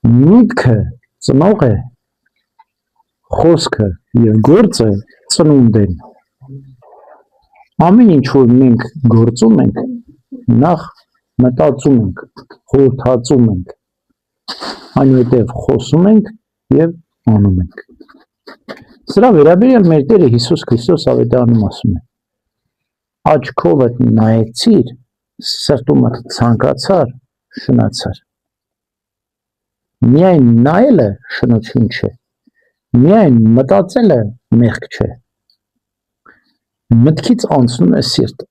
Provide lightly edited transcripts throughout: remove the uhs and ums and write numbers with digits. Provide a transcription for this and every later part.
Միտքը ծնող է, խոսքը և գործը ծնունդ են։ Ամեն ինչ որ մենք գործում ենք, նախ մտածում ենք, խորհրդածում ենք, այնուհետև խոսում ենք և անում ենք։ Սրա վերաբերյալ մեր Տերը Հիսուս Քրիստոս ավետարանում ասում է. աչքովդ նայեցիր, սրտումդ ցանկացար, շնացար։ Միայն նայելը շնություն չէ, միայն մտածելը մեղք չէ։ Մտքից անցնում է սիրտը,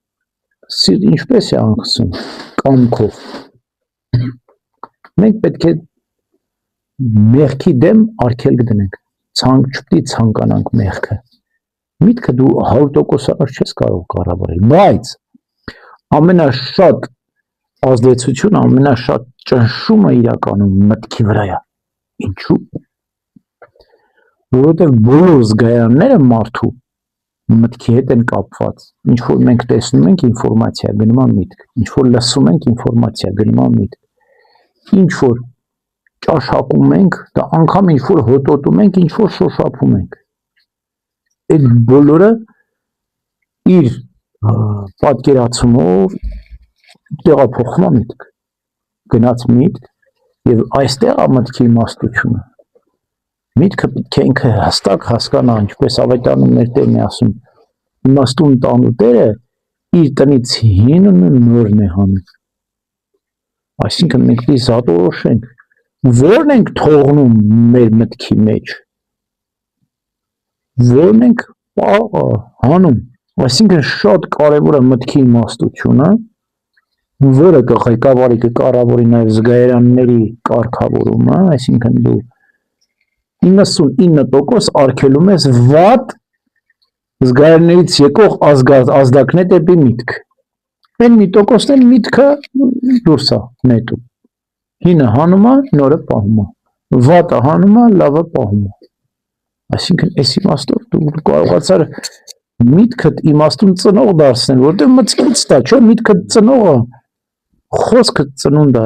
սիրտ ինչպես է անցնում, կամքով։ Մենք պետք է մեղքի դեմ արգելք դնենք, չպետք է ցանկանանք մեղքը։ Միտքը դու 100% չես կարող կառավարել, բայց ամենաշատ ազդեցություն, ամենաշատ ճնշումը իրականում մտքի վրա է։ Ինչու՞։ Որովհետև բոլոր զգայարանները մարդու մտքի հետ են կապված։ Ինչ որ մենք տեսնում ենք ինֆորմացիա, գնում է միտք, ինչ որ լսում ենք ինֆորմացիա, գնում է միտք, ինչ որ ճաշակում ենք, դա անգամ ինչ որ հոտոտում ենք, ինչ որ շոշափում ենք։ Այդ բոլորը իր պատկերացումով տեղափոխվում է միտք, գնաց միտք և այստեղ է մտքի իմաստությունը։ Միտքը պետք է ինքը հստակ հասկանա, ինչպես ավետարանում մեր Տերն է ասում, իմաստուն տանուտերը իր տնից հինն ու նորն է հանում։ Այսինքն մենք պետք է զատորոշենք, ո՞րն ենք թողնում մեր մտքի մեջ, ո՞րն ենք հանում։ Այսինքն շատ կարևոր է մտքի իմաստությունը, որը կղեկավարի, կկառավարի նաև զգայարանների կարգավորումը, այսինքն դու 99% արգելում ես վատ զգայարաններից եկող ազդակներ դեպի միտք։ Այն մի տոկոսն էլ միտքը դուրս է նետում։ Հինը հանում է, նորը պահում է։ Վատը հանում է, լավը պահում է։ Այսինքն այս իմաստով դու կարողացար միտքդ իմաստուն ծնող դարձնել, որտեղ մտքից դա, չէ՞, միտքդ ծնողը, խոսքդ ծնունդ է։